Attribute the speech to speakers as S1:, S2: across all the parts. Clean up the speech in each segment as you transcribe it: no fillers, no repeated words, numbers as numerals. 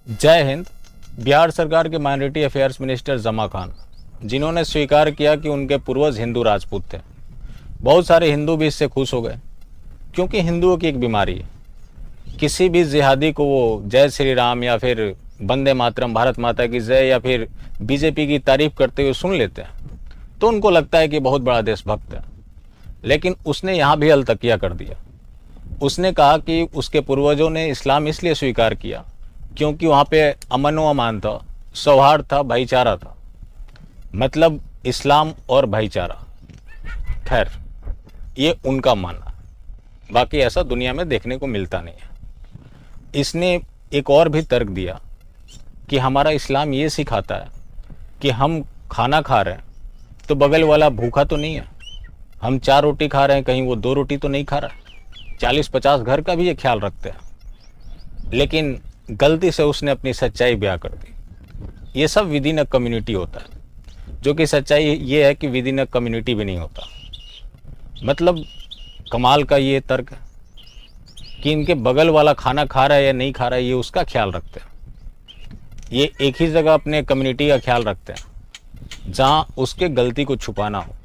S1: जय हिंद। बिहार सरकार के माइनॉरिटी अफेयर्स मिनिस्टर जमा खान, जिन्होंने स्वीकार किया कि उनके पूर्वज हिंदू राजपूत थे। बहुत सारे हिंदू भी इससे खुश हो गए, क्योंकि हिंदुओं की एक बीमारी है, किसी भी जिहादी को वो जय श्री राम या फिर वंदे मातरम, भारत माता की जय या फिर बीजेपी की तारीफ करते हुए सुन लेते हैं तो उनको लगता है कि बहुत बड़ा देशभक्त है। लेकिन उसने यहाँ भी अलतकिया कर दिया। उसने कहा कि उसके पूर्वजों ने इस्लाम इसलिए स्वीकार किया क्योंकि वहाँ पे अमन व अमान था, सौहार्द था, भाईचारा था। मतलब इस्लाम और भाईचारा। खैर, ये उनका मानना, बाकी ऐसा दुनिया में देखने को मिलता नहीं है। इसने एक और भी तर्क दिया कि हमारा इस्लाम ये सिखाता है कि हम खाना खा रहे हैं तो बगल वाला भूखा तो नहीं है। हम 4 रोटी खा रहे हैं, कहीं वो 2 रोटी तो नहीं खा रहा है। 40-50 घर का भी ये ख्याल रखते हैं। लेकिन गलती से उसने अपनी सच्चाई बयां कर दी। ये सब विद इन अ कम्युनिटी होता है, जो कि सच्चाई ये है कि विद इन अ कम्युनिटी भी नहीं होता। मतलब कमाल का ये तर्क है कि इनके बगल वाला खाना खा रहा है या नहीं खा रहा है, ये उसका ख्याल रखते हैं। ये एक ही जगह अपने कम्युनिटी का ख्याल रखते हैं जहाँ उसके गलती को छुपाना हो।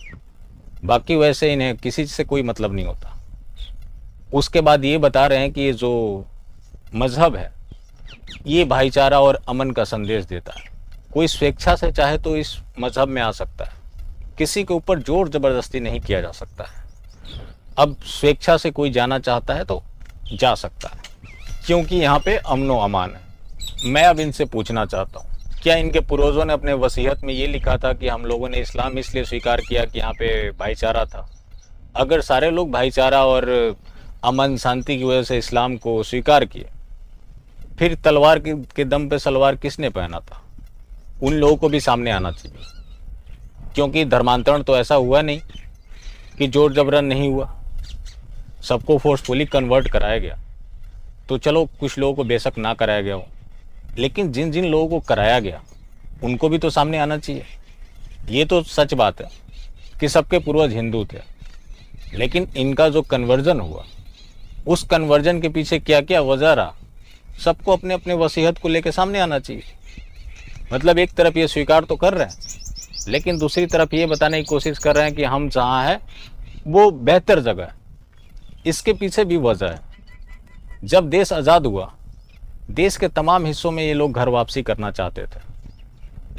S1: बाकी वैसे इन्हें किसी से कोई मतलब नहीं होता। उसके बाद ये बता रहे हैं कि ये जो मज़हब है ये भाईचारा और अमन का संदेश देता है। कोई स्वेच्छा से चाहे तो इस मज़हब में आ सकता है, किसी के ऊपर जोर ज़बरदस्ती नहीं किया जा सकता है। अब स्वेच्छा से कोई जाना चाहता है तो जा सकता है, क्योंकि यहाँ पे अमन व अमान है। मैं अब इनसे पूछना चाहता हूँ, क्या इनके पूर्वजों ने अपने वसीयत में ये लिखा था कि हम लोगों ने इस्लाम इसलिए स्वीकार किया कि यहाँ पे भाईचारा था? अगर सारे लोग भाईचारा और अमन शांति की वजह से इस्लाम को स्वीकार किए, फिर तलवार के दम पे सलवार किसने पहना था? उन लोगों को भी सामने आना चाहिए, क्योंकि धर्मांतरण तो ऐसा हुआ नहीं कि जोर जबरन नहीं हुआ, सबको फोर्सफुली कन्वर्ट कराया गया। तो चलो, कुछ लोगों को बेशक ना कराया गया हो, लेकिन जिन जिन लोगों को कराया गया उनको भी तो सामने आना चाहिए। ये तो सच बात है कि सबके पूर्वज हिंदू थे, लेकिन इनका जो कन्वर्जन हुआ, उस कन्वर्जन के पीछे क्या क्या वजह रहा, सबको अपने अपने वसीयत को लेकर सामने आना चाहिए। मतलब एक तरफ ये स्वीकार तो कर रहे हैं, लेकिन दूसरी तरफ ये बताने की कोशिश कर रहे हैं कि हम जहाँ हैं वो बेहतर जगह है। इसके पीछे भी वजह है। जब देश आज़ाद हुआ, देश के तमाम हिस्सों में ये लोग घर वापसी करना चाहते थे,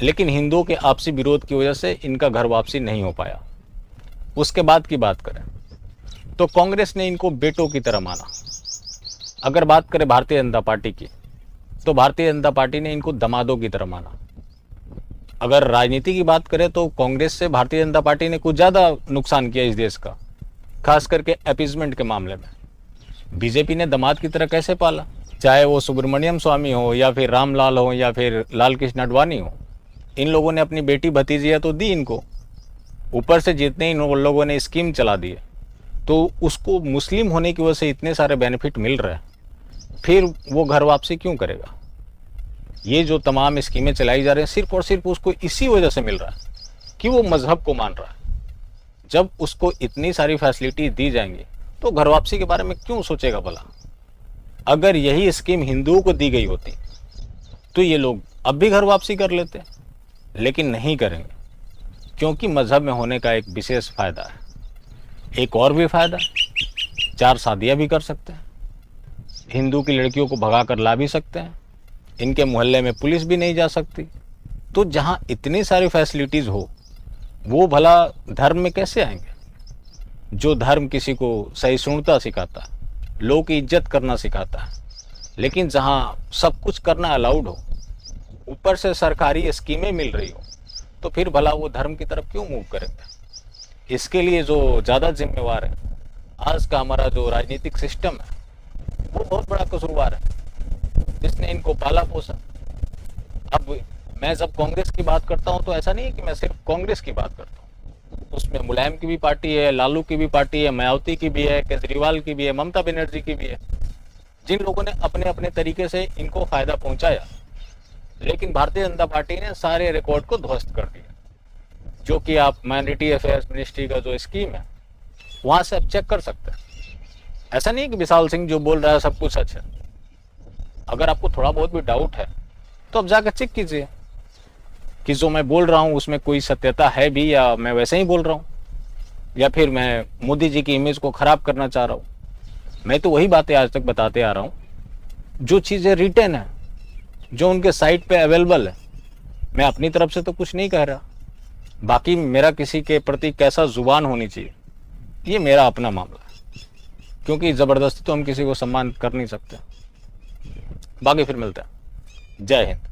S1: लेकिन हिंदुओं के आपसी विरोध की वजह से इनका घर वापसी नहीं हो पाया। उसके बाद की बात करें तो कांग्रेस ने इनको बेटों की तरह माना। अगर बात करें भारतीय जनता पार्टी की, तो भारतीय जनता पार्टी ने इनको दमादों की तरह माना। अगर राजनीति की बात करें तो कांग्रेस से भारतीय जनता पार्टी ने कुछ ज़्यादा नुकसान किया इस देश का, खास करके अपीजमेंट के मामले में। बीजेपी ने दामाद की तरह कैसे पाला? चाहे वो सुब्रमण्यम स्वामी हो या फिर रामलाल हो या फिर लाल कृष्ण आडवाणी हो, इन लोगों ने अपनी बेटी भतीजियाँ तो दी इनको। ऊपर से जितने इन लोगों ने स्कीम चला दी है, तो उसको मुस्लिम होने की वजह से इतने सारे बेनिफिट मिल रहे हैं, फिर वो घर वापसी क्यों करेगा? ये जो तमाम स्कीमें चलाई जा रही हैं, सिर्फ और सिर्फ उसको इसी वजह से मिल रहा है कि वो मजहब को मान रहा है। जब उसको इतनी सारी फैसिलिटी दी जाएंगी तो घर वापसी के बारे में क्यों सोचेगा भला? अगर यही स्कीम हिंदुओं को दी गई होती तो ये लोग अब भी घर वापसी कर लेते, लेकिन नहीं करेंगे, क्योंकि मजहब में होने का एक विशेष फायदा है। एक और भी फायदा, 4 शादियां भी कर सकते हैं, हिंदू की लड़कियों को भगा कर ला भी सकते हैं, इनके मोहल्ले में पुलिस भी नहीं जा सकती। तो जहाँ इतनी सारी फैसिलिटीज़ हो, वो भला धर्म में कैसे आएंगे? जो धर्म किसी को सहिष्णुता सिखाता है, लोगों की इज्जत करना सिखाता है, लेकिन जहाँ सब कुछ करना अलाउड हो, ऊपर से सरकारी स्कीमें मिल रही हो, तो फिर भला वो धर्म की तरफ क्यों मूव करेंगे? इसके लिए जो ज़्यादा जिम्मेवार है आज का हमारा जो राजनीतिक सिस्टम है, वो बहुत बड़ा कसूरवार है, जिसने इनको पाला पोसा। अब मैं जब कांग्रेस की बात करता हूँ तो ऐसा नहीं है कि मैं सिर्फ कांग्रेस की बात करता हूँ। उसमें मुलायम की भी पार्टी है, लालू की भी पार्टी है, मायावती की भी है, केजरीवाल की भी है, ममता बनर्जी की भी है, जिन लोगों ने अपने अपने तरीके से इनको फायदा पहुंचाया। लेकिन भारतीय जनता पार्टी ने सारे रिकॉर्ड को ध्वस्त कर दिया, जो कि आप माइनॉरिटी अफेयर्स मिनिस्ट्री का जो स्कीम है वहां से आप चेक कर सकते हैं। ऐसा नहीं है कि विशाल सिंह जो बोल रहा है सब कुछ सच है। अगर आपको थोड़ा बहुत भी डाउट है तो अब जाकर चेक कीजिए कि जो मैं बोल रहा हूं उसमें कोई सत्यता है भी, या मैं वैसे ही बोल रहा हूं, या फिर मैं मोदी जी की इमेज को खराब करना चाह रहा हूं। मैं तो वही बातें आज तक बताते आ रहा हूं जो चीजें रिटन है, जो उनके साइट पे अवेलेबल है। मैं अपनी तरफ से तो कुछ नहीं कह रहा। बाकी मेरा किसी के प्रति कैसा जुबान होनी चाहिए, ये मेरा अपना मामला है, क्योंकि जबरदस्ती तो हम किसी को सम्मान कर नहीं सकते। बाकी फिर मिलते हैं। जय हिंद।